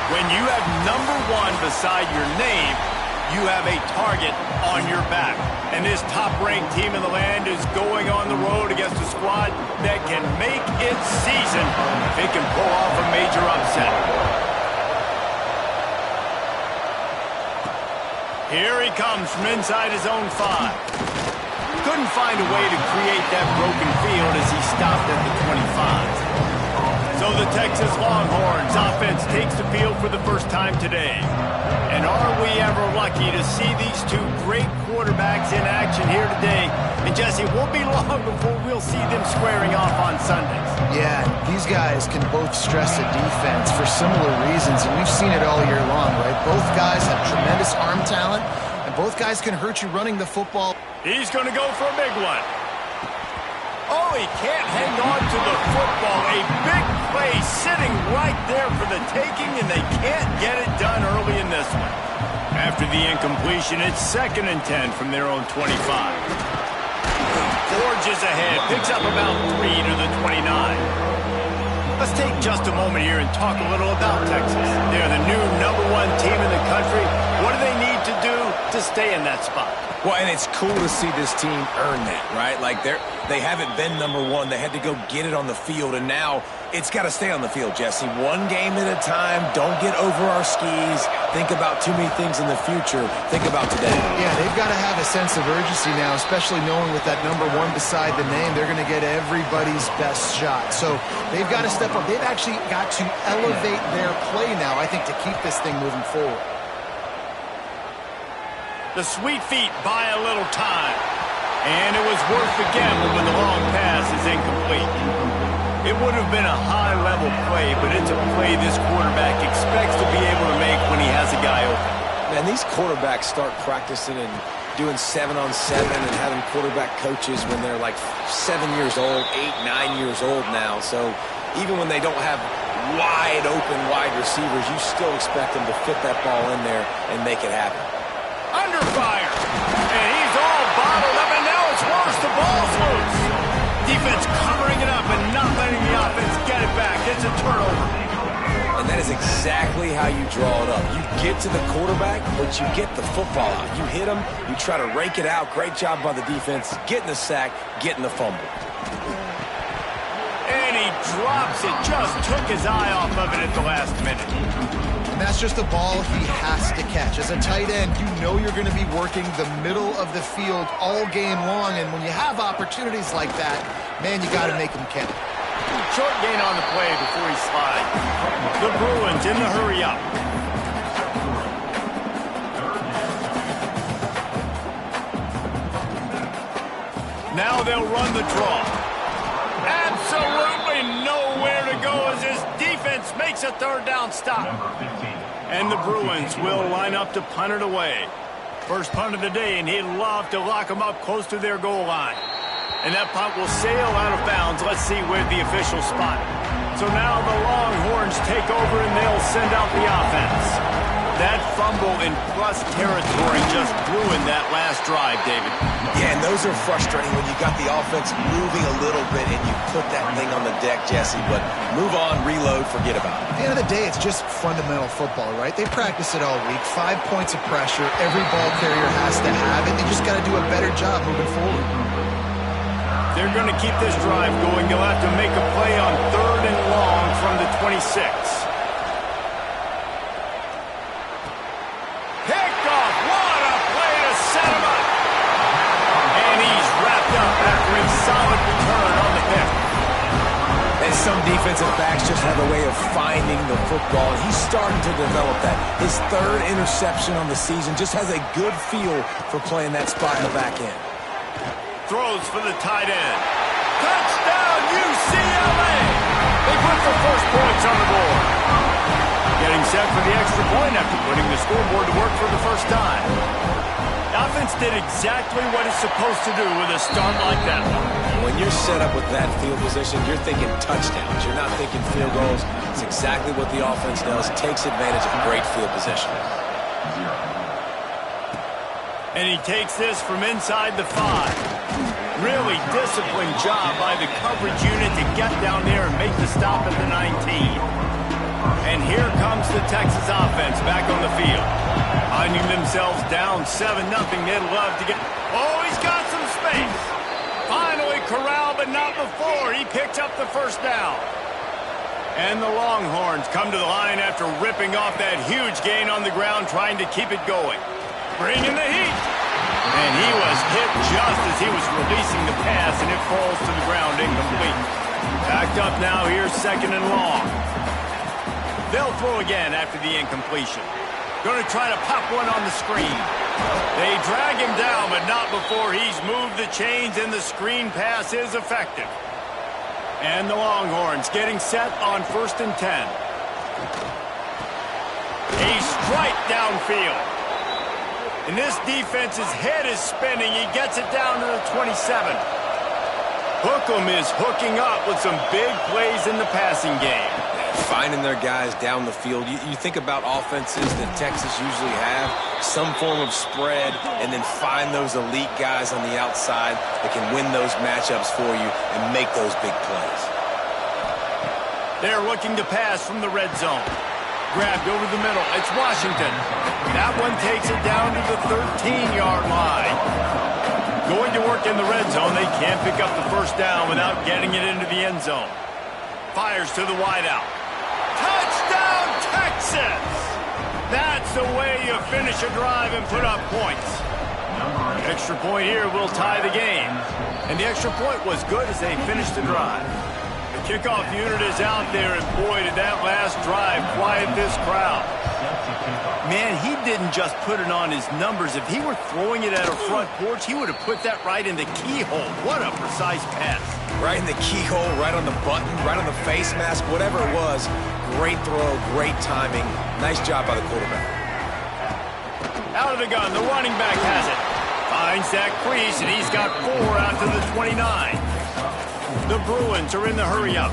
When you have #1 beside your name, you have a target on your back. And this top-ranked team in the land is going on the road against a squad that can make its season if it can pull off a major upset. Here he comes from inside his own 5. Couldn't find a way to create that broken field as he stopped at the 25. So the Texas Longhorns offense takes the field for the first time today. And are we ever lucky to see these two great quarterbacks in action here today? And Jesse, it won't be long before we'll see them squaring off on Sundays. Yeah, these guys can both stress a defense for similar reasons, and we've seen it all year long, right? Both guys have tremendous arm talent, and both guys can hurt you running the football. He's going to go for a big one. Oh, he can't hang on to the football. A big play sitting right there for the taking, and they can't get it done early in this one. After the incompletion, it's 2nd and 10 from their own 25. Forges ahead, picks up about 3 to the 29. Let's take just a moment here and talk a little about Texas. They're the new #1 team in the country. What do they need to do to stay in that spot? Well, and it's cool to see this team earn that, right? Like, they haven't been #1. They had to go get it on the field, and now it's got to stay on the field, Jesse. One game at a time. Don't get over our skis. Think about too many things in the future. Think about today. Yeah, they've got to have a sense of urgency now, especially knowing with that #1 beside the name, they're going to get everybody's best shot. So they've got to step up. They've actually got to elevate their play now, I think, to keep this thing moving forward. The sweet feet buy a little time. And it was worth the gamble when the long pass is incomplete. It would have been a high-level play, but it's a play this quarterback expects to be able to make when he has a guy open. Man, these quarterbacks start practicing and doing 7-on-7 and having quarterback coaches when they're like 7 years old, 8, 9 years old now. So even when they don't have wide receivers, you still expect them to fit that ball in there and make it happen. Under fire, and he's all bottled up, and now it's worse. The ball's loose. Defense covering it up and not letting the offense get it back. It's a turnover. And that is exactly how you draw it up. You get to the quarterback, but you get the football out. You hit him, you try to rake it out. Great job by the defense, getting the sack, getting the fumble. And he drops it, just took his eye off of it at the last minute. And that's just a ball he has to catch. As a tight end, you know you're going to be working the middle of the field all game long, and when you have opportunities like that, man, you got to make them count. Short gain on the play before he slides. The Bruins in the hurry up. Now they'll run the draw. Absolutely nowhere to go as his defense makes a 3rd down stop. And the Bruins will line up to punt it away. First punt of the day, and he'd love to lock them up close to their goal line. And that punt will sail out of bounds. Let's see where the official spot. So now the Longhorns take over, and they'll send out the offense. That fumble in plus territory just ruined that last drive, David. Yeah, and those are frustrating when you got the offense moving a little bit and you put that thing on the deck, Jesse. But move on, reload, forget about it. At the end of the day, it's just fundamental football, right? They practice it all week. 5 points of pressure. Every ball carrier has to have it. They just got to do a better job moving forward. They're going to keep this drive going. They'll have to make a play on 3rd and long from the 26. Solid return on the hit. And some defensive backs just have a way of finding the football, and he's starting to develop that. His 3rd interception on the season, just has a good feel for playing that spot in the back end. Throws for the tight end. Touchdown, UCLA! They put the first points on the board. Getting set for the extra point after putting the scoreboard to work for the first time. The offense did exactly what it's supposed to do with a start like that one. When you're set up with that field position, you're thinking touchdowns. You're not thinking field goals. It's exactly what the offense does. Takes advantage of great field position. And he takes this from inside the 5. Really disciplined job by the coverage unit to get down there and make the stop at the 19. And here comes the Texas offense back on the field. Finding themselves down 7-0, they'd love to get... Oh, he's got some space. Finally corralled, but not before. He picks up the first down. And the Longhorns come to the line after ripping off that huge gain on the ground, trying to keep it going. Bringing the heat. And he was hit just as he was releasing the pass, and it falls to the ground incomplete. Backed up now, here's 2nd and long. They'll throw again after the incompletion. Going to try to pop one on the screen. They drag him down, but not before he's moved the chains, and the screen pass is effective. And the Longhorns getting set on 1st and 10. A strike downfield. And this defense's head is spinning. He gets it down to the 27. Hookem is hooking up with some big plays in the passing game. Finding their guys down the field. You think about offenses that Texas usually have, some form of spread, and then find those elite guys on the outside that can win those matchups for you and make those big plays. They're looking to pass from the red zone. Grabbed over the middle. It's Washington. That one takes it down to the 13-yard line. Going to work in the red zone. They can't pick up the first down without getting it into the end zone. Fires to the wideout. Touchdown, Texas! That's the way you finish a drive and put up points. Extra point here will tie the game. And the extra point was good as they finished the drive. The kickoff unit is out there, and boy, did that last drive quiet this crowd. Man, he didn't just put it on his numbers. If he were throwing it at a front porch, he would have put that right in the keyhole. What a precise pass. Right in the keyhole, right on the button, right on the face mask, whatever it was. Great throw, great timing. Nice job by the quarterback. Out of the gun, the running back has it. Finds that crease, and he's got 4 out to the 29. The Bruins are in the hurry-up.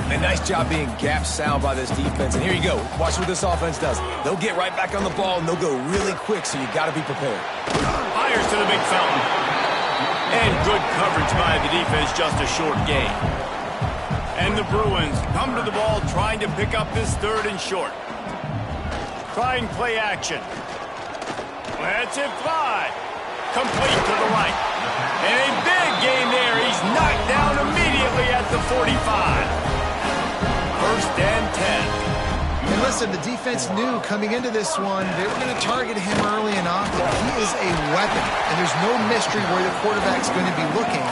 A nice job being gap sound by this defense. And here you go. Watch what this offense does. They'll get right back on the ball, and they'll go really quick, so you got to be prepared. Fires to the big fountain. And good coverage by the defense, just a short gain. And the Bruins come to the ball trying to pick up this 3rd and short. Trying play action. Lets it fly. Complete to the right. And a big gain there. He's knocked down immediately at the 45. 1st and 10. And listen, the defense knew coming into this one, they were going to target him early and often. He is a weapon, and there's no mystery where the quarterback's going to be looking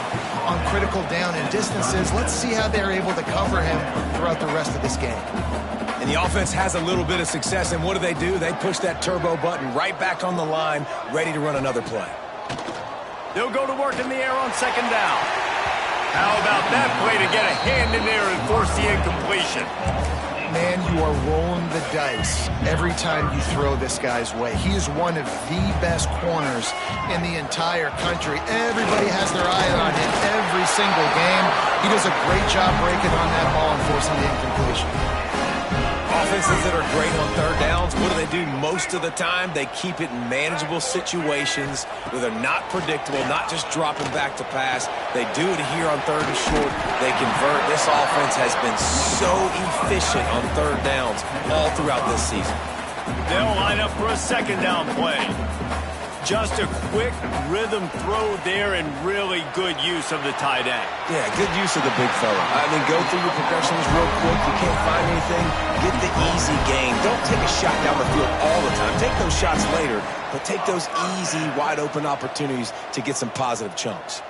on critical down and distances. Let's see how they're able to cover him throughout the rest of this game. And the offense has a little bit of success, and what do? They push that turbo button right back on the line, ready to run another play. They'll go to work in the air on 2nd down. How about that play to get a hand in there and force the incompletion? Man, you are rolling the dice every time you throw this guy's way. He is one of the best corners in the entire country. Everybody has their eye on him every single game. He does a great job breaking on that ball and forcing the incompletion. Offenses that are great on 3rd downs, what do? Most of the time, they keep it in manageable situations where they're not predictable, not just dropping back to pass. They do it here on 3rd and short. They convert. This offense has been so efficient on 3rd downs all throughout this season. They'll line up for a 2nd down play. Just a quick rhythm throw there and really good use of the tight end. Yeah, good use of the big fella. I mean, go through your progressions real quick. You can't find anything, get the easy gain. Don't take a shot down the field all the time. Take those shots later, but take those easy, wide-open opportunities to get some positive chunks.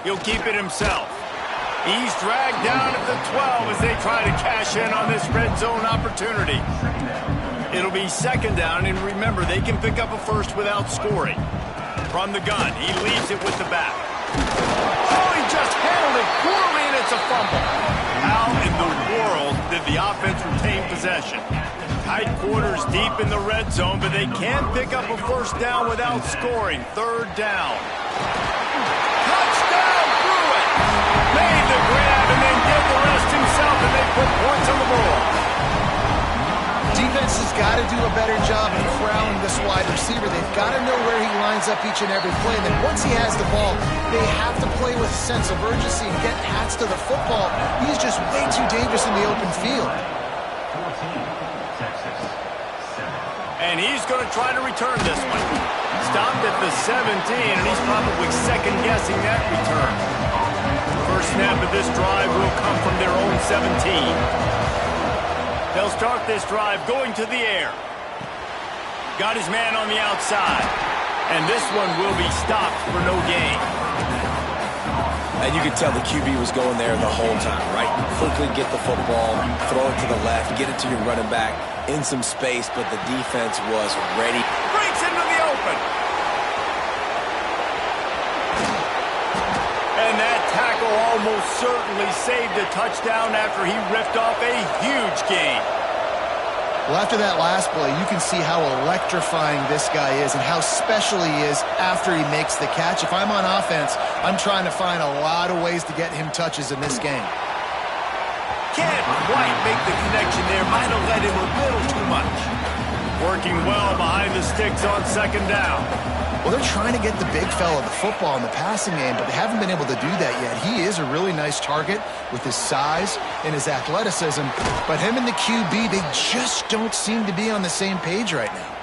He'll keep it himself. He's dragged down at the 12 as they try to cash in on this red zone opportunity. It'll be 2nd down, and remember, they can pick up a first without scoring. From the gun, he leaves it with the back. Oh, he just handled it poorly, and it's a fumble. How in the world did the offense retain possession? Tight quarters deep in the red zone, but they can't pick up a first down without scoring. 3rd down. Touchdown, Bruins! Made the grab and then did the rest himself, and they put points on the board. Defenses got to do a better job of corralling this wide receiver. They've got to know where he lines up each and every play. And then once he has the ball, they have to play with a sense of urgency and get Hats to the football. He's just way too dangerous in the open field. And he's going to try to return this one. Stopped at the 17, and he's probably second-guessing that return. First snap of this drive will come from their own 17. They'll start this drive going to the air. Got his man on the outside. And this one will be stopped for no gain. And you could tell the QB was going there the whole time, right? Quickly get the football, throw it to the left, get it to your running back in some space, but the defense was ready. Breaks into the open. And that tackle almost certainly saved a touchdown after he ripped off a huge gain. Well, after that last play, you can see how electrifying this guy is and how special he is after he makes the catch. If I'm on offense, I'm trying to find a lot of ways to get him touches in this game. Can't quite make the connection there. Might have let him a little too much. Working well behind the sticks on second down. Well, they're trying to get the big fella the football in the passing game, but they haven't been able to do that yet. He is a really nice target with his size and his athleticism, but him and the QB, they just don't seem to be on the same page right now.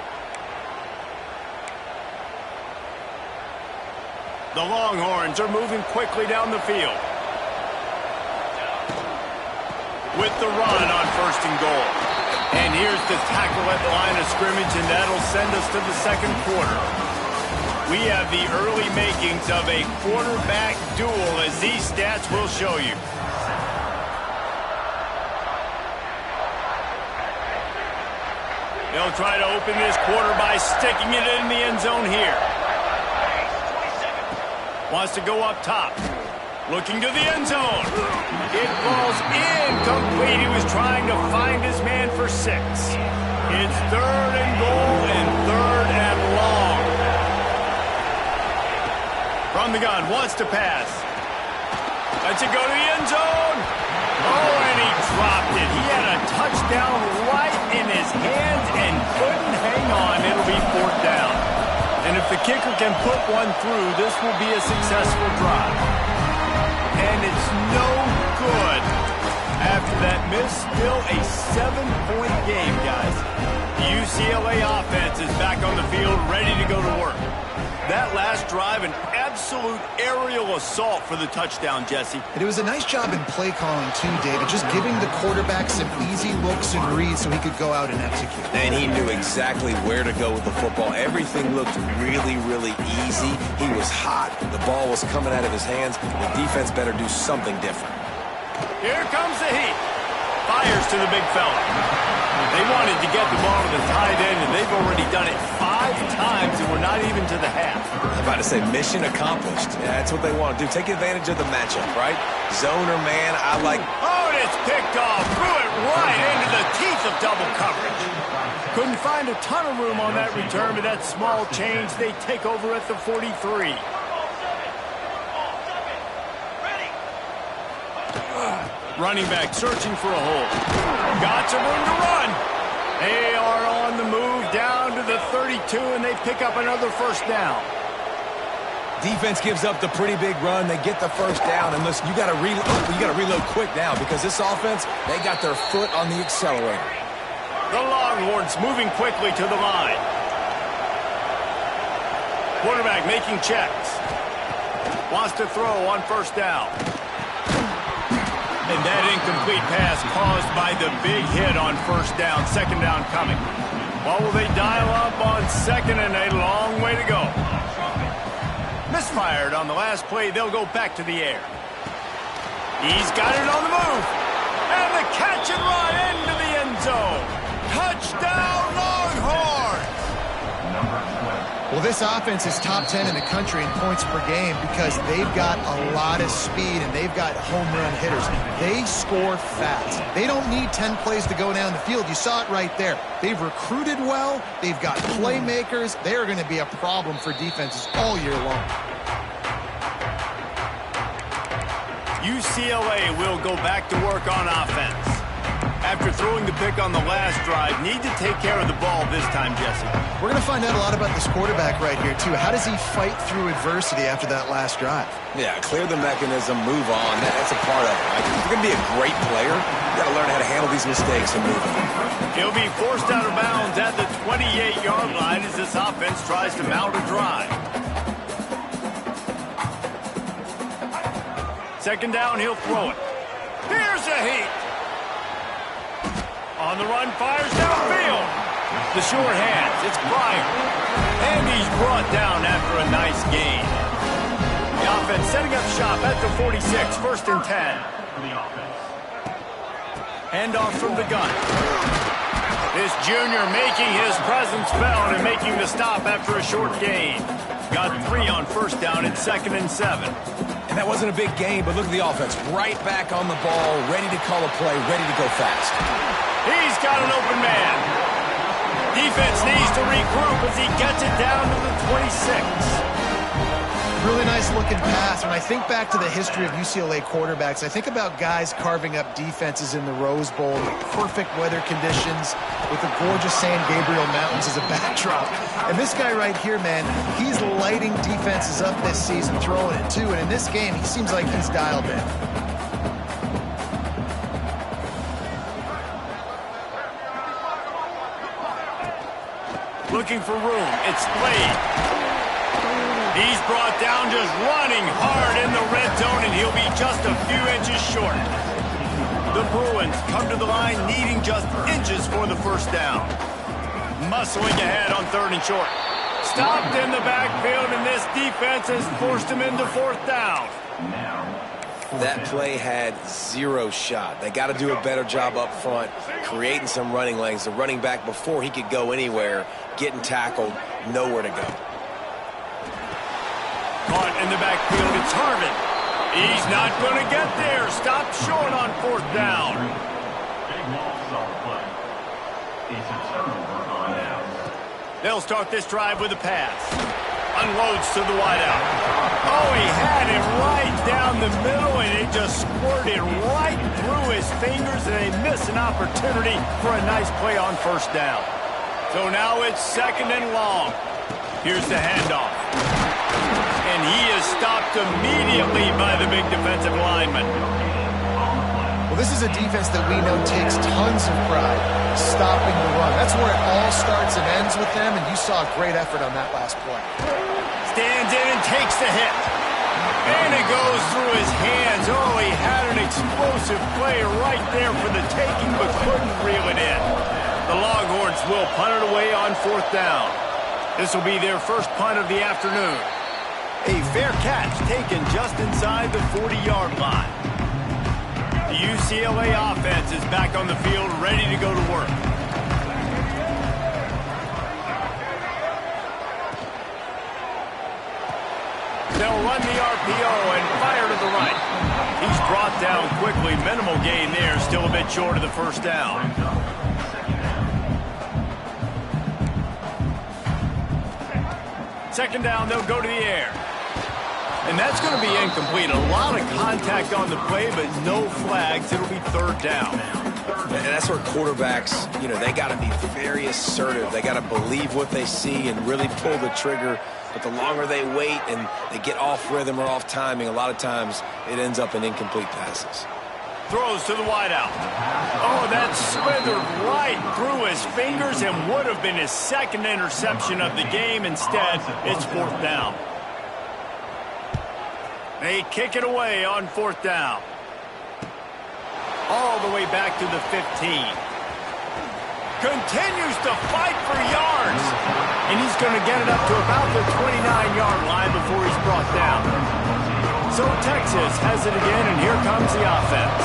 The Longhorns are moving quickly down the field. With the run on first and goal. And here's the tackle at the line of scrimmage, and that'll send us to the second quarter. We have the early makings of a quarterback duel, as these stats will show you. They'll try to open this quarter by sticking it in the end zone here. Wants to go up top. Looking to the end zone. It falls incomplete. He was trying to find his man for 6. It's third and goal and third and long. From the gun, wants to pass. Lets it go to the end zone. Oh, and he dropped it. He had a touchdown right in his hands and couldn't hang on. It'll be fourth down. And if the kicker can put one through, this will be a successful drive. And it's no good. After that miss, still a 7-point game, guys. The UCLA offense is back on the field, ready to go to work. That last drive, an absolute aerial assault for the touchdown, Jesse. And it was a nice job in play calling, too, David, just giving the quarterback some easy looks and reads so he could go out and execute. And he knew exactly where to go with the football. Everything looked really, really easy. He was hot. The ball was coming out of his hands. The defense better do something different. Here comes the heat. Fires to the big fella. They wanted to get the ball to the tight end, and they've already done it 5 times, and we're not even to the half. I'm about to say mission accomplished. Yeah, that's what they want to do. Take advantage of the matchup, right? Zone or man, I like... Oh, and it's picked off. Threw it right into the teeth of double coverage. Couldn't find a ton of room on that return, but that small change, they take over at the 43. Running back searching for a hole. Got some room to run. They are on the move down to the 32, and they pick up another first down. Defense gives up the pretty big run. They get the first down, and listen, you got to reload quick now because this offense, they got their foot on the accelerator. The Longhorns moving quickly to the line. Quarterback making checks. Wants to throw on first down. And that incomplete pass caused by the big hit on first down. Second down coming. Well, will they dial up on second, and a long way to go. Misfired on the last play. They'll go back to the air. He's got it on the move. And the catch and run into the end zone. Touchdown, Longhorns! Well, this offense is top 10 in the country in points per game because they've got a lot of speed and they've got home run hitters. They score fast. They don't need 10 plays to go down the field. You saw it right there. They've recruited well. They've got playmakers. They are going to be a problem for defenses all year long. UCLA will go back to work on offense. After throwing the pick on the last drive, need to take care of the ball this time, Jesse. We're going to find out a lot about this quarterback right here, too. How does he fight through adversity after that last drive? Yeah, clear the mechanism, move on. That's a part of it, right? If you're going to be a great player, you got to learn how to handle these mistakes and move on. He'll be forced out of bounds at the 28-yard line as this offense tries to mount a drive. Second down, he'll throw it. Here's a heat. On the run, fires downfield. The short hands, it's Pryor. And he's brought down after a nice gain. The offense setting up shop at the 46, first and 10. Handoff from the gun. This junior making his presence felt and making the stop after a short gain. Got 3 on first down and 2nd and 7. And that wasn't a big gain, but look at the offense. Right back on the ball, ready to call a play, ready to go fast. He's got an open man. Defense needs to regroup as he gets it down to the 26. Really nice looking pass. When I think back to the history of UCLA quarterbacks, I think about guys carving up defenses in the Rose Bowl, perfect weather conditions with the gorgeous San Gabriel Mountains as a backdrop. And this guy right here, man, he's lighting defenses up this season, throwing it too. And in this game, he seems like he's dialed in. Looking for room. It's Slade. He's brought down just running hard in the red zone, and he'll be just a few inches short. The Bruins come to the line needing just inches for the first down. Muscling ahead on 3rd and short. Stopped in the backfield, and this defense has forced him into 4th down. That play had 0 shot. They got to do a better job up front, creating some running lanes. The running back, before he could go anywhere, getting tackled, nowhere to go. Caught in the backfield, it's Harvin. He's not going to get there. Stopped short on 4th down. They'll start this drive with a pass. Unloads to the wideout. Oh, he had it right down the middle, and it just squirted right through his fingers, and they miss an opportunity for a nice play on 1st down. So now it's 2nd and long. Here's the handoff. And he is stopped immediately by the big defensive lineman. Well, this is a defense that we know takes tons of pride stopping the run. That's where it all starts and ends with them, and you saw a great effort on that last play. Stands in and takes the hit. And it goes through his hands. Oh, he had an explosive play right there for the taking, but couldn't reel it in. The Longhorns will punt it away on 4th down. This will be their first punt of the afternoon. A fair catch taken just inside the 40-yard line. The UCLA offense is back on the field, ready to go to work. They'll run the RPO and fire to the right. He's brought down quickly. Minimal gain there, still a bit short of the 1st down. Second down, they'll go to the air. And that's going to be incomplete. A lot of contact on the play, but no flags. It'll be 3rd down. And that's where quarterbacks, they got to be very assertive. They got to believe what they see and really pull the trigger. But the longer they wait and they get off rhythm or off timing, a lot of times it ends up in incomplete passes. Throws to the wideout. Oh, that slithered right through his fingers and would have been his 2nd interception of the game. Instead, it's 4th down. They kick it away on 4th down. All the way back to the 15. Continues to fight for yards. And he's going to get it up to about the 29-yard line before he's brought down. So Texas has it again, and here comes the offense.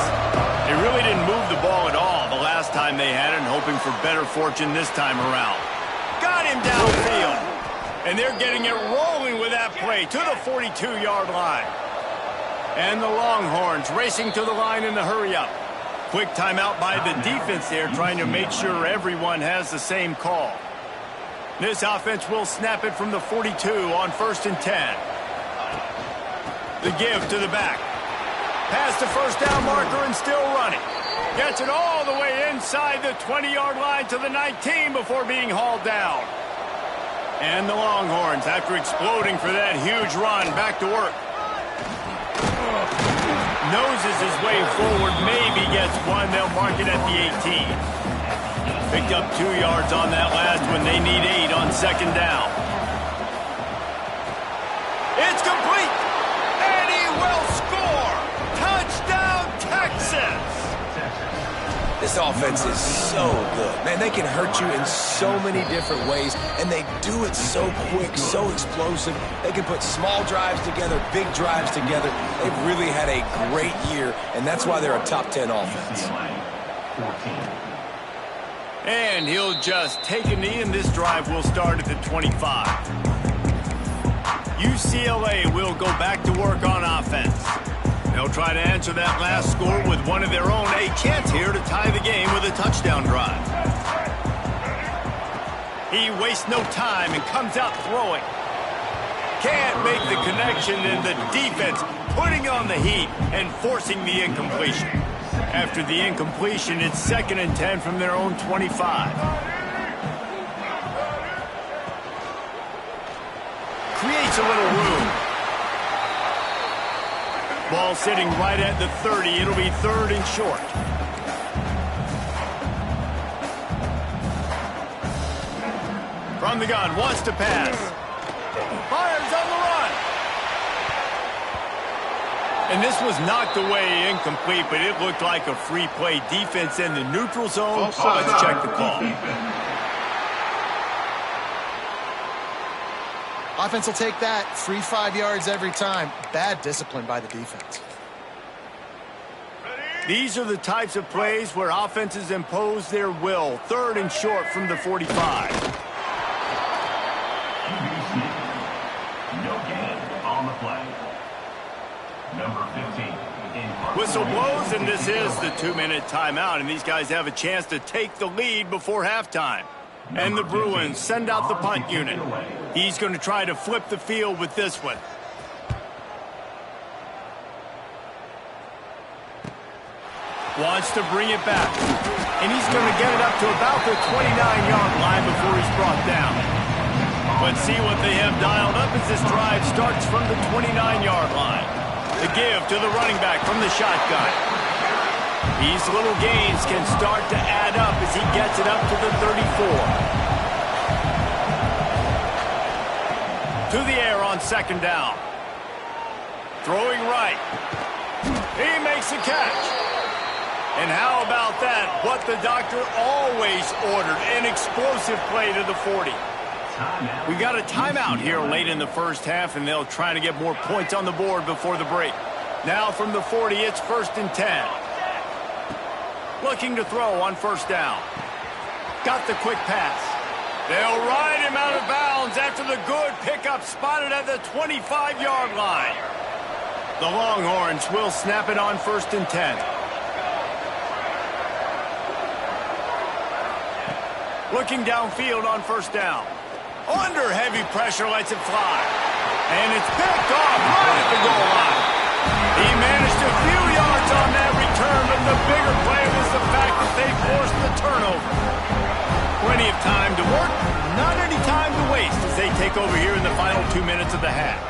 They really didn't move the ball at all the last time they had it, and hoping for better fortune this time around. Got him downfield. And they're getting it rolling with that play to the 42-yard line. And the Longhorns racing to the line in the hurry-up. Quick timeout by the defense there, trying to make sure everyone has the same call. This offense will snap it from the 42 on 1st and 10. The give to the back. Past the 1st down marker and still running. Gets it all the way inside the 20-yard line to the 19 before being hauled down. And the Longhorns, after exploding for that huge run, back to work. Noses his way forward, maybe gets one. They'll mark it at the 18. Picked up 2 yards on that last one. They need 8 on second down. It's complete, and he will score. Touchdown, Texas. This offense is so good. Man, they can hurt you in so many different ways, and they do it so quick, so explosive. They can put small drives together, big drives together. They've really had a great year, and that's why they're a top 10 offense. And he'll just take a knee, and this drive will start at the 25. UCLA will go back to work on offense. They'll try to answer that last score with one of their own. A chance here to tie the game with a touchdown drive. He wastes no time and comes out throwing. Can't make the connection, and the defense putting on the heat and forcing the incompletion. After the incompletion, it's 2nd and 10 from their own 25. Creates a little room. Ball sitting right at the 30. It'll be 3rd and short. From the gun, wants to pass. Fires on the run. And this was knocked away incomplete, but it looked like a free play. Defense in the neutral zone. Let's check the call. Offense will take that. Free 5 yards every time. Bad discipline by the defense. These are the types of plays where offenses impose their will. 3rd and short from the 45. No gain on the play. Number 15. Whistle blows, and this is the 2-minute timeout, and these guys have a chance to take the lead before halftime. And the Bruins send out the punt unit. He's going to try to flip the field with this one. Wants to bring it back. And he's going to get it up to about the 29-yard line before he's brought down. Let's see what they have dialed up as this drive starts from the 29-yard line. The give to the running back from the shotgun. These little gains can start to add up as he gets it up to the 34. To the air on second down. Throwing right. He makes a catch. And how about that? What the doctor always ordered, an explosive play to the 40. We got a timeout here late in the first half, and they'll try to get more points on the board before the break. Now from the 40, it's 1st and 10. Looking to throw on first down. Got the quick pass. They'll ride him out of bounds after the good pickup spotted at the 25-yard line. The Longhorns will snap it on 1st and 10. Looking downfield on first down. Under heavy pressure, lets it fly. And it's picked off right at the goal line. He managed a few yards on that return, but the bigger play was the fact that they forced the turnover. Plenty of time to work, not any time to waste as they take over here in the final 2 minutes of the half.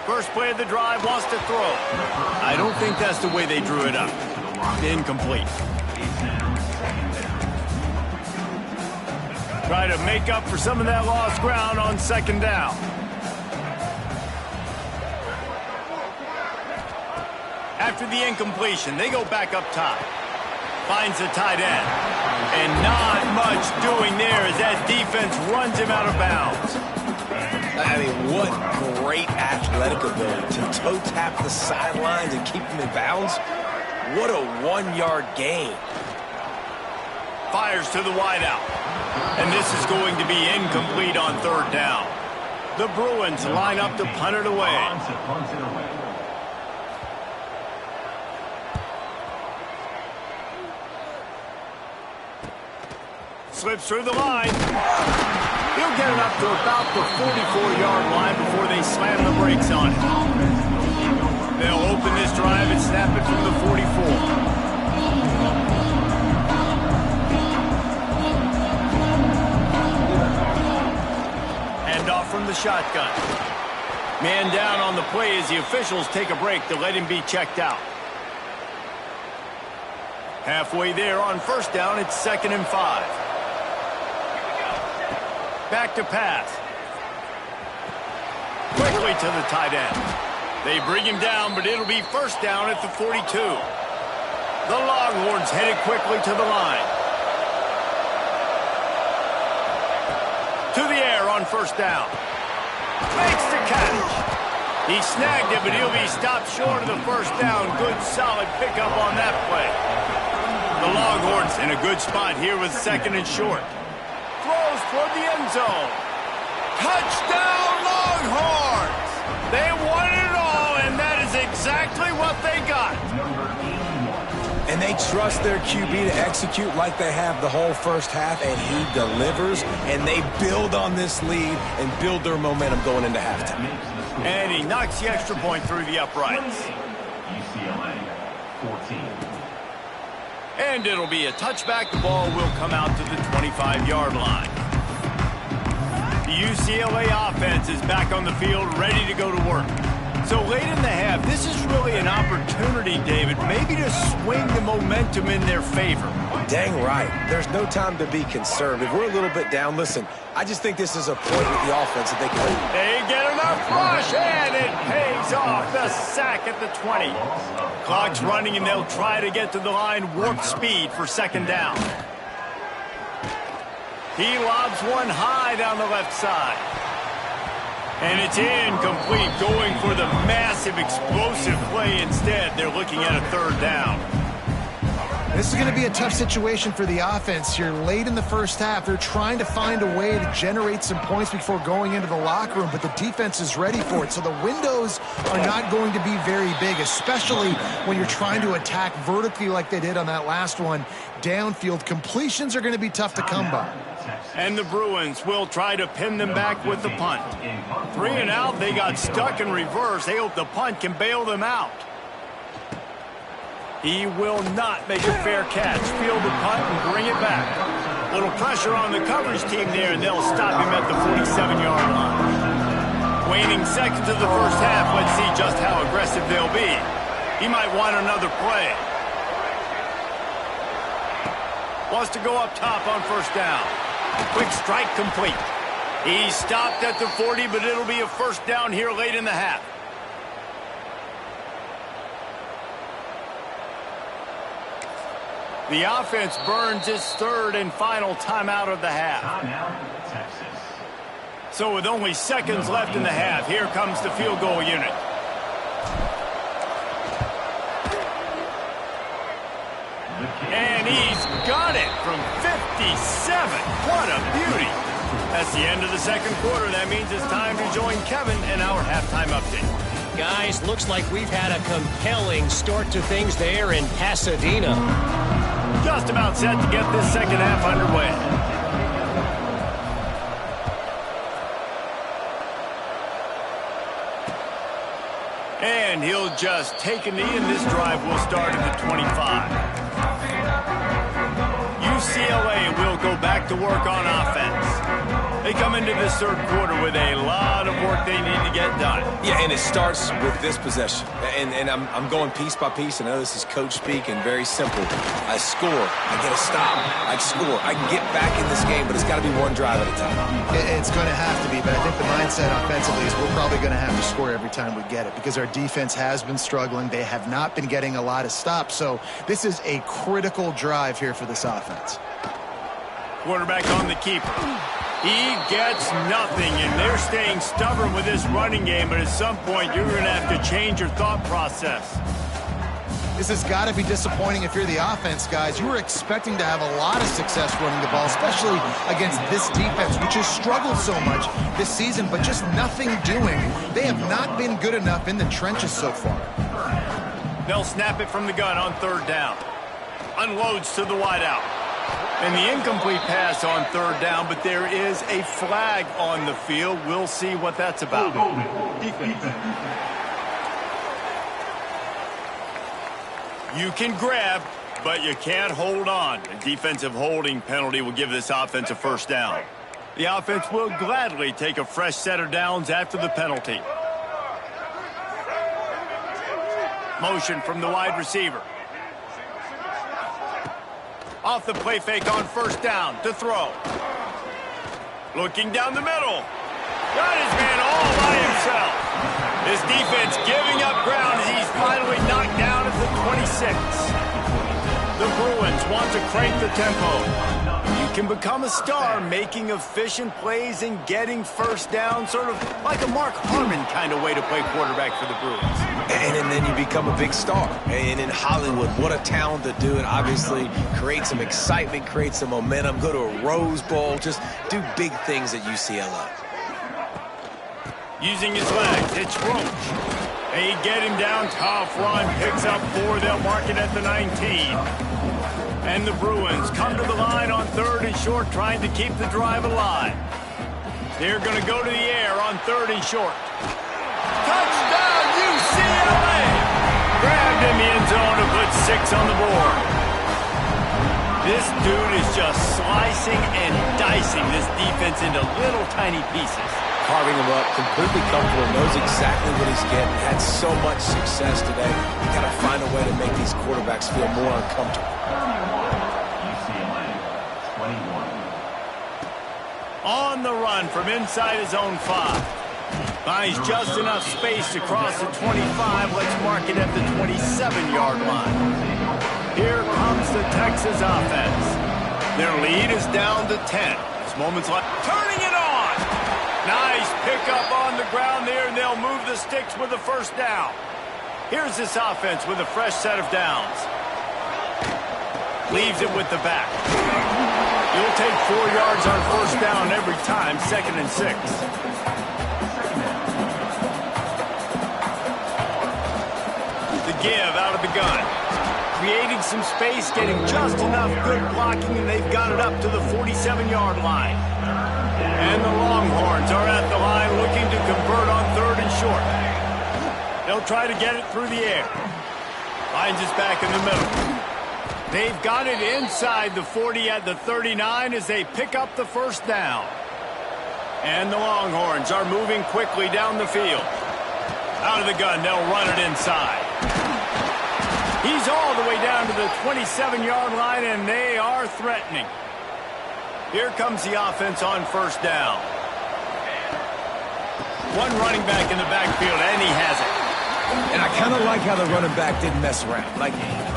First play of the drive, wants to throw. I don't think that's the way they drew it up. Incomplete. Try to make up for some of that lost ground on second down. After the incompletion, they go back up top. Finds the tight end. And not much doing there as that defense runs him out of bounds. I mean, what great athletic ability to toe tap the sidelines and keep him in bounds. What a 1-yard gain. Fires to the wideout. And this is going to be incomplete on third down. The Bruins line up to punt it away. Slips through the line. He'll get it up to about the 44-yard line before they slam the brakes on him. They'll open this drive and snap it from the 44. Off from the shotgun. Man down on the play as the officials take a break to let him be checked out. Halfway there on first down, it's 2nd and 5. Back to pass. Quickly to the tight end. They bring him down, but it'll be first down at the 42. The Longhorns headed quickly to the line. To the air on first down. Makes the catch. He snagged it, but he'll be stopped short of the first down. Good, solid pickup on that play. The Longhorns in a good spot here with 2nd and short. Throws toward the end zone. Touchdown, Longhorns! They won it all, and that is exactly what they got. And they trust their QB to execute like they have the whole first half, and he delivers, and they build on this lead and build their momentum going into halftime. And he knocks the extra point through the uprights. UCLA 14. And it'll be a touchback. The ball will come out to the 25-yard line. The UCLA offense is back on the field, ready to go to work. So late in the half, this is really an opportunity, David, maybe to swing the momentum in their favor. Dang right. There's no time to be conservative. We're a little bit down. Listen, I just think this is a point with the offense that they can hold. They get enough rush, and it pays off. The sack at the 20. Clock's running, and they'll try to get to the line warp speed for 2nd down. He lobs one high down the left side. And it's incomplete, going for the massive, explosive play instead. They're looking at a 3rd down. This is going to be a tough situation for the offense here. Late in the first half, they're trying to find a way to generate some points before going into the locker room, but the defense is ready for it. So the windows are not going to be very big, especially when you're trying to attack vertically like they did on that last one. Downfield completions are going to be tough to come by. And the Bruins will try to pin them back with the punt. 3 and out, they got stuck in reverse. They hope the punt can bail them out. He will not make a fair catch. Field the punt and bring it back. Little pressure on the coverage team there, and they'll stop him at the 47-yard line. Waning seconds of the first half, let's see just how aggressive they'll be. He might want another play. Wants to go up top on first down. Quick strike complete. He stopped at the 40, but it'll be a first down here late in the half. The offense burns its 3rd and final timeout of the half. Timeout, Texas. So with only seconds left in the half, here comes the field goal unit. And he's got it from 57. What a beauty. That's the end of the 2nd quarter. That means it's time to join Kevin in our halftime update. Guys, looks like we've had a compelling start to things there in Pasadena. Just about set to get this 2nd half underway. And he'll just take a knee, and this drive will start at the 25. UCLA will go back to work on offense. They come into this 3rd quarter with a lot of work they need to get done. Yeah, and it starts with this possession. And I'm going piece by piece. I know this is coach speak and very simple. I score. I get a stop. I score. I can get back in this game, but it's got to be one drive at a time. It's going to have to be, but I think the mindset offensively is we're probably going to have to score every time we get it because our defense has been struggling. They have not been getting a lot of stops. So this is a critical drive here for this offense. Quarterback on the keeper. He gets nothing, and they're staying stubborn with this running game, but at some point you're going to have to change your thought process. This has got to be disappointing if you're the offense, guys. You were expecting to have a lot of success running the ball, especially against this defense, which has struggled so much this season, but just nothing doing. They have not been good enough in the trenches so far. They'll snap it from the gun on 3rd down. Unloads to the wideout. And the incomplete pass on 3rd down, but there is a flag on the field. We'll see what that's about. You can grab, but you can't hold on. A defensive holding penalty will give this offense a first down. The offense will gladly take a fresh set of downs after the penalty. Motion from the wide receiver. Off the play fake on first down to throw. Looking down the middle. Got his man all by himself. This defense giving up ground as he's finally knocked down at the 26. The Bruins want to crank the tempo. You can become a star making efficient plays and getting first down, sort of like a Mark Harmon kind of way to play quarterback for the Bruins. And then you become a big star. And in Hollywood, what a town to do it. Obviously, create some excitement, create some momentum, go to a Rose Bowl, just do big things at UCLA. Using his legs, it's Roach. They get him down, tough run, picks up 4, they'll mark it at the 19. And the Bruins come to the line on 3rd and short, trying to keep the drive alive. They're going to go to the air on 3rd and short. Touchdown, UCLA! Grabbed in the end zone to put 6 on the board. This dude is just slicing and dicing this defense into little tiny pieces. Carving him up, completely comfortable, knows exactly what he's getting, had so much success today. You got to find a way to make these quarterbacks feel more uncomfortable. UCLA, 21. On the run from inside his own 5. Finds just enough space to cross the 25. Let's mark it at the 27-yard line. Here comes the Texas offense. Their lead is down to 10. This moment's left. Turning it on! Nice pickup on the ground there, and they'll move the sticks with a first down. Here's this offense with a fresh set of downs. Leaves it with the back. You'll take 4 yards on first down every time, 2nd and 6. The give out of the gun. Creating some space, getting just enough good blocking, and they've got it up to the 47-yard line. And the Longhorns are at the line looking to convert on 3rd and short. They'll try to get it through the air. Finds us back in the middle. They've got it inside the 40 at the 39 as they pick up the first down. And the Longhorns are moving quickly down the field. Out of the gun, they'll run it inside. He's all the way down to the 27-yard line, and they are threatening. Here comes the offense on first down. One running back in the backfield, and he has it. And I kind of like how the running back didn't mess around. Like,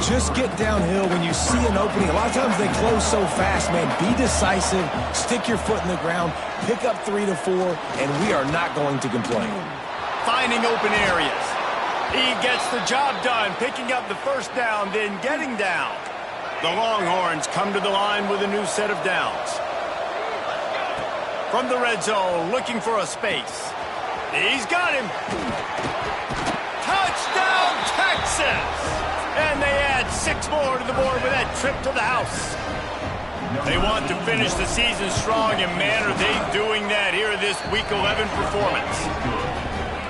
just get downhill when you see an opening. A lot of times they close so fast, man. Be decisive, stick your foot in the ground, pick up 3 to 4, and we are not going to complain. Finding open areas. He gets the job done, picking up the first down, then getting down. The Longhorns come to the line with a new set of downs. From the red zone, looking for a space. He's got him. Touchdown, Texas! And they add 6 more to the board with that trip to the house. They want to finish the season strong, and man, are they doing that here in this Week 11 performance.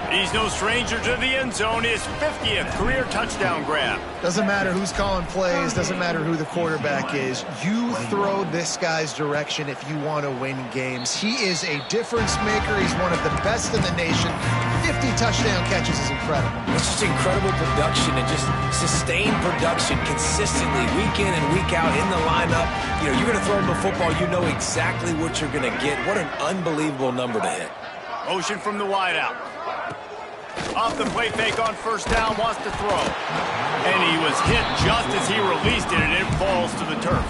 He's no stranger to the end zone. His 50th career touchdown grab. Doesn't matter who's calling plays. Doesn't matter who the quarterback is. You throw this guy's direction if you want to win games. He is a difference maker. He's one of the best in the nation. 50 touchdown catches is incredible. It's just incredible production and just sustained production consistently week in and week out in the lineup. You know, you're going to throw him the football. You know exactly what you're going to get. What an unbelievable number to hit. Motion from the wideout. Off the play fake on first down, wants to throw. And he was hit just as he released it, and it falls to the turf.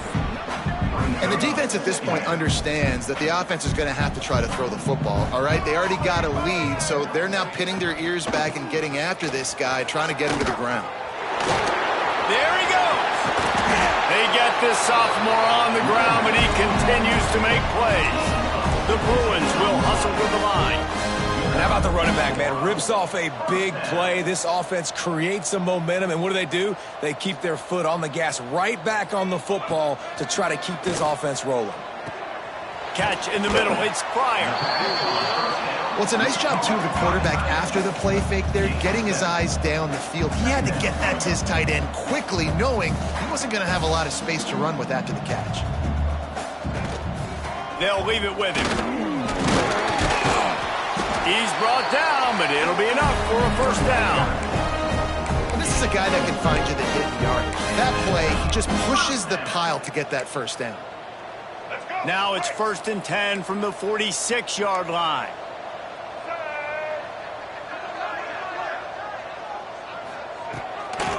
And the defense at this point understands that the offense is going to have to try to throw the football, all right? They already got a lead, so they're now pinning their ears back and getting after this guy, trying to get him to the ground. There he goes. They get this sophomore on the ground, but he continues to make plays. The Bruins will hustle with the line. And how about the running back, man? Rips off a big play. This offense creates some momentum, and what do? They keep their foot on the gas, right back on the football to try to keep this offense rolling. Catch in the middle. It's Pryor. Well, it's a nice job, too, of the quarterback after the play fake there, getting his eyes down the field. He had to get that to his tight end quickly, knowing he wasn't going to have a lot of space to run with after the catch. They'll leave it with him. He's brought down, but it'll be enough for a first down. And this is a guy that can find you the hidden yardage. That play, he just pushes the pile to get that first down. Now it's 1st and 10 from the 46-yard line.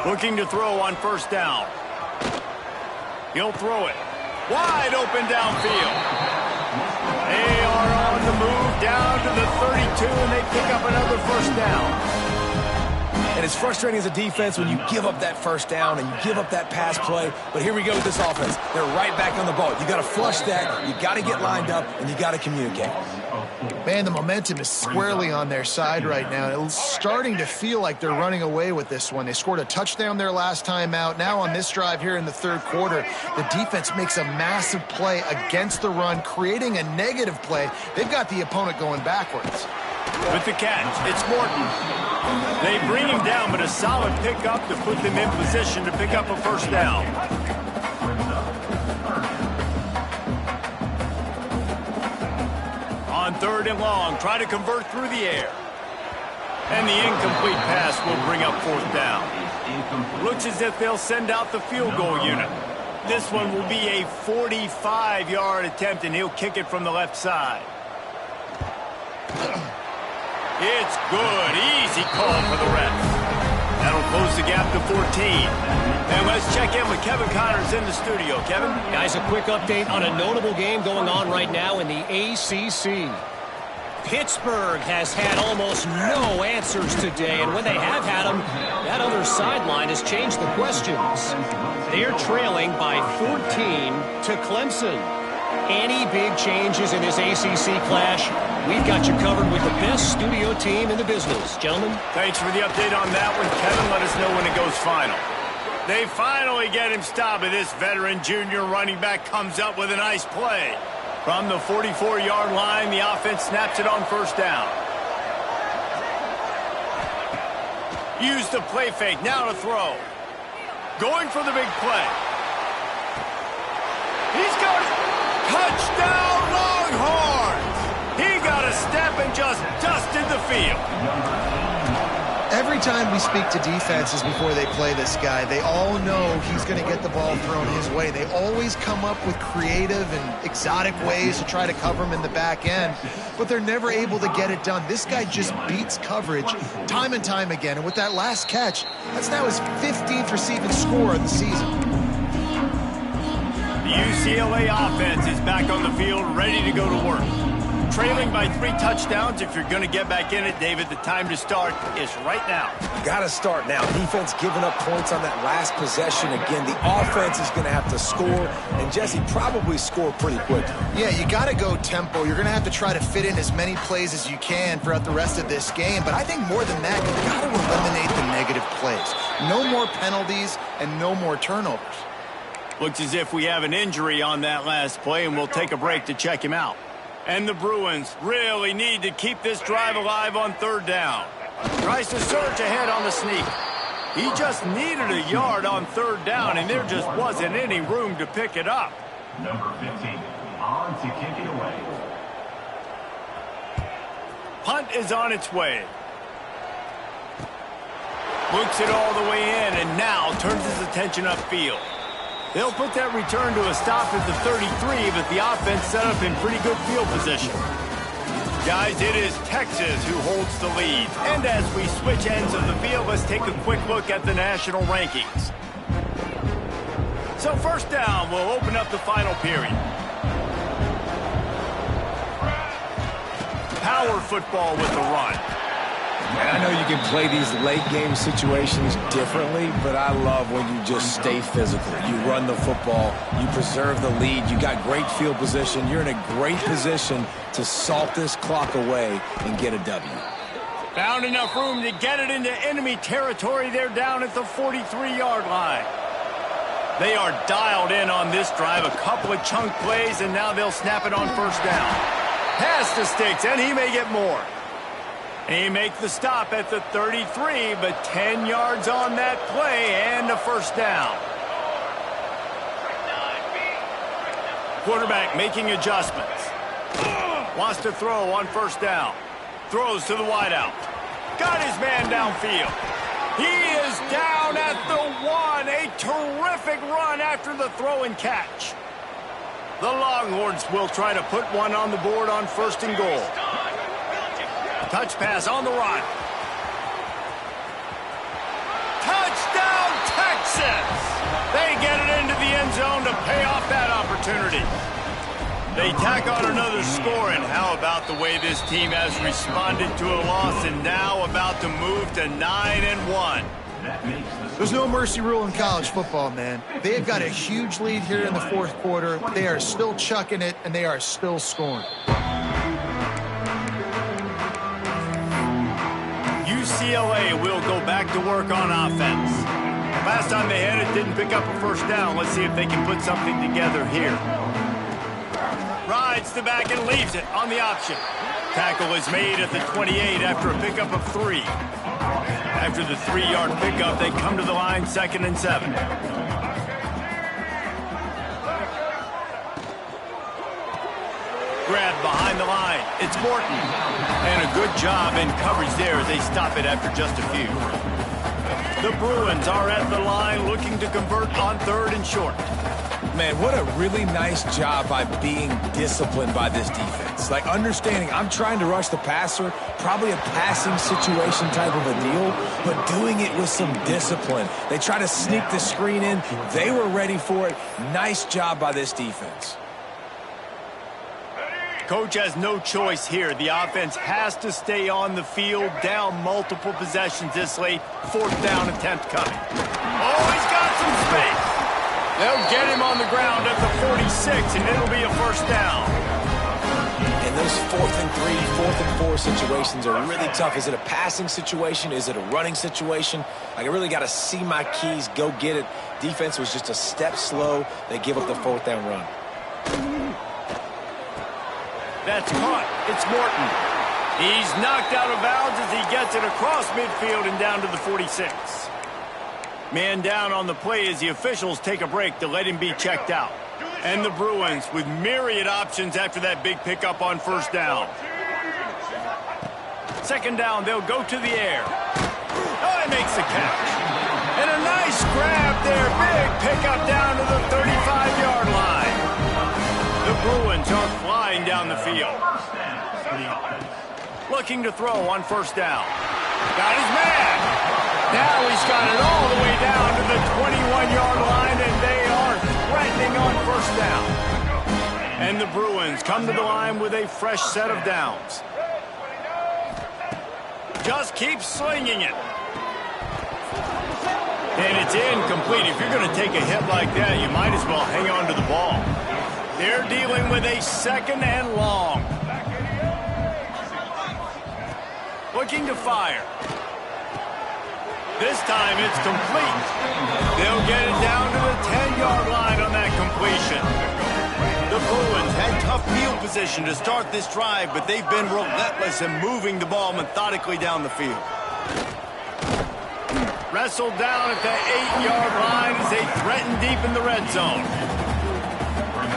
Looking to throw on first down. He'll throw it. Wide open downfield. They are on the move down to the 32, and they pick up another first down. And it's frustrating as a defense when you give up that first down and you give up that pass play. But here we go with this offense. They're right back on the ball. You got to flush that. You got to get lined up, and you got to communicate. Man, the momentum is squarely on their side right now. It's starting to feel like they're running away with this one. They scored a touchdown their last time out. Now on this drive here in the third quarter, the defense makes a massive play against the run, creating a negative play. They've got the opponent going backwards. With the catch, it's Morton. They bring him down, but a solid pickup to put them in position to pick up a first down. On 3rd and long, try to convert through the air. And the incomplete pass will bring up 4th down. Looks as if they'll send out the field goal unit. This one will be a 45-yard attempt, and he'll kick it from the left side. It's good. Easy call for the refs. That'll close the gap to 14. And let's check in with Kevin Connors in the studio. Kevin? Guys, a quick update on a notable game going on right now in the ACC. Pittsburgh has had almost no answers today, and when they have had them, that other sideline has changed the questions. They're trailing by 14 to Clemson. Any big changes in this ACC clash, we've got you covered with the best studio team in the business. Gentlemen? Thanks for the update on that one, Kevin. Let us know when it goes final. They finally get him stopped, and this veteran junior running back comes up with a nice play. From the 44-yard line, the offense snaps it on first down. Use the play fake, now to throw. Going for the big play. He's got it. Touchdown, Longhorns! He got a step and just dusted the field. Every time we speak to defenses before they play this guy, they all know he's going to get the ball thrown his way. They always come up with creative and exotic ways to try to cover him in the back end, but they're never able to get it done. This guy just beats coverage time and time again, and with that last catch, that's now his 15th receiving score of the season. The UCLA offense is back on the field, ready to go to work. Trailing by 3 touchdowns. If you're going to get back in it, David, the time to start is right now. Got to start now. Defense giving up points on that last possession. Again, the offense is going to have to score, and Jesse probably score pretty quickly. Yeah, you got to go tempo. You're going to have to try to fit in as many plays as you can throughout the rest of this game. But I think more than that, you've got to eliminate the negative plays. No more penalties and no more turnovers. Looks as if we have an injury on that last play, and we'll take a break to check him out. And the Bruins really need to keep this drive alive on 3rd down. Tries to surge ahead on the sneak. He just needed a yard on 3rd down, and there just wasn't any room to pick it up. Number 15, on to kick it away. Punt is on its way. Looks it all the way in, and now turns his attention upfield. They'll put that return to a stop at the 33, but the offense set up in pretty good field position. Guys, it is Texas who holds the lead. And as we switch ends of the field, let's take a quick look at the national rankings. So first down, we'll open up the final period. Power football with the run. And I know you can play these late-game situations differently, but I love when you just stay physical. You run the football, you preserve the lead, you got great field position, you're in a great position to salt this clock away and get a W. Found enough room to get it into enemy territory. They're down at the 43-yard line. They are dialed in on this drive, a couple of chunk plays, and now they'll snap it on first down. Pass to Sticks, and he may get more. He make the stop at the 33, but 10 yards on that play and a first down. Quarterback making adjustments. Wants to throw on first down. Throws to the wideout. Got his man downfield. He is down at the 1. A terrific run after the throw and catch. The Longhorns will try to put one on the board on first and goal. Touch pass on the run. Touchdown, Texas! They get it into the end zone to pay off that opportunity. They tack on another score, and how about the way this team has responded to a loss and now about to move to 9-1. There's no mercy rule in college football, man. They've got a huge lead here in the fourth quarter. They are still chucking it, and they are still scoring. UCLA will go back to work on offense. Last time they had it, didn't pick up a first down. Let's see if they can put something together here. Rides the back and leaves it on the option. Tackle is made at the 28 after a pickup of 3. After the 3-yard pickup, they come to the line 2nd and 7. Grab behind the line. It's Morton. And a good job in coverage there as they stop it after just a few. The Bruins are at the line looking to convert on 3rd and short. Man, what a really nice job by being disciplined by this defense. Like, understanding I'm trying to rush the passer, probably a passing situation type of a deal, but doing it with some discipline. They try to sneak the screen in. They were ready for it. Nice job by this defense. Coach has no choice here. The offense has to stay on the field, down multiple possessions this late. 4th down attempt coming. Oh, he's got some space. They'll get him on the ground at the 46, and it'll be a first down. And those 4th and 3, 4th and 4 situations are really tough. Is it a passing situation? Is it a running situation? I really got to see my keys, go get it. Defense was just a step slow. They give up the 4th down run. That's caught. It's Morton. He's knocked out of bounds as he gets it across midfield and down to the 46. Man down on the play as the officials take a break to let him be checked out. And the Bruins with myriad options after that big pickup on first down. 2nd down, they'll go to the air. Oh, he makes the catch. And a nice grab there. Big pickup down to the 35-yard line. The Bruins are flying down the field. Looking to throw on first down. Got his man. Now he's got it all the way down to the 21-yard line, and they are threatening on first down. And the Bruins come to the line with a fresh set of downs. Just keep slinging it. And it's incomplete. If you're going to take a hit like that, you might as well hang on to the ball. They're dealing with a 2nd and long. Looking to fire. This time it's complete. They'll get it down to the 10-yard line on that completion. The Bruins had tough field position to start this drive, but they've been relentless in moving the ball methodically down the field. Wrestled down at the 8-yard line as they threaten deep in the red zone.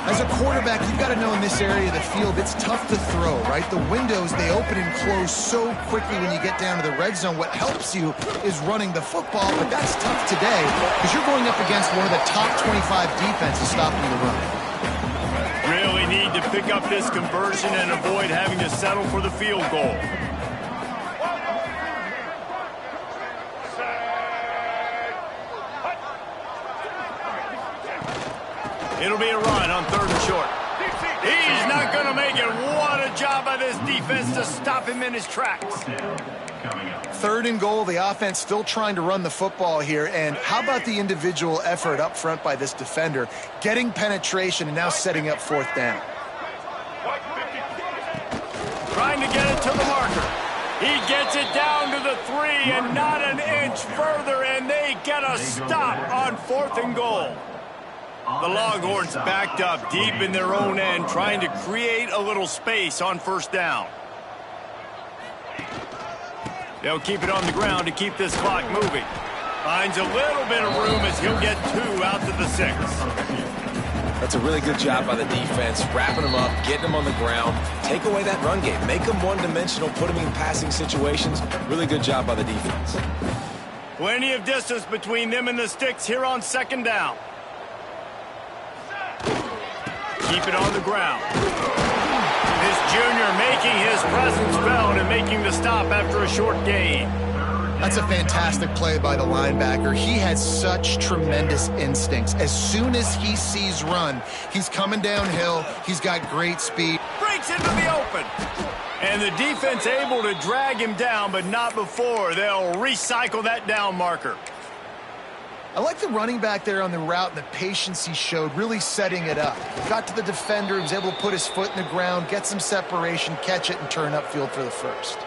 As a quarterback, you've got to know in this area of the field, it's tough to throw, right? The windows, they open and close so quickly when you get down to the red zone. What helps you is running the football, but that's tough today because you're going up against one of the top 25 defenses stopping the run. Really need to pick up this conversion and avoid having to settle for the field goal. It'll be a run on 3rd and short. He's not going to make it. What a job by this defense to stop him in his tracks. 3rd and goal, the offense still trying to run the football here. And how about the individual effort up front by this defender? Getting penetration and now setting up 4th down. Trying to get it to the marker. He gets it down to the 3 and not an inch further, and they get a stop on 4th and goal. The Longhorns backed up deep in their own end, trying to create a little space on first down. They'll keep it on the ground to keep this clock moving. Finds a little bit of room as he'll get 2 out to the 6. That's a really good job by the defense, wrapping them up, getting them on the ground. Take away that run game. Make them one-dimensional, put them in passing situations. Really good job by the defense. Plenty of distance between them and the sticks here on 2nd down. Keep it on the ground. This junior making his presence felt and making the stop after a short gain. That's a fantastic play by the linebacker. He has such tremendous instincts. As soon as he sees run, he's coming downhill. He's got great speed. Breaks into the open. And the defense able to drag him down, but not before. They'll recycle that down marker. I like the running back there on the route and the patience he showed, really setting it up. Got to the defender, was able to put his foot in the ground, get some separation, catch it, and turn upfield for the first.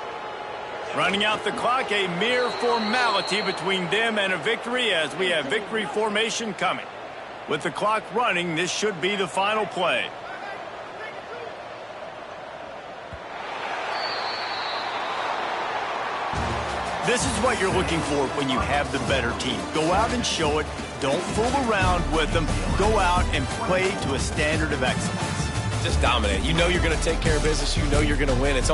Running out the clock, a mere formality between them and a victory as we have victory formation coming. With the clock running, this should be the final play. This is what you're looking for when you have the better team. Go out and show it. Don't fool around with them. Go out and play to a standard of excellence. Just dominate. You know you're going to take care of business. You know you're going to win. It's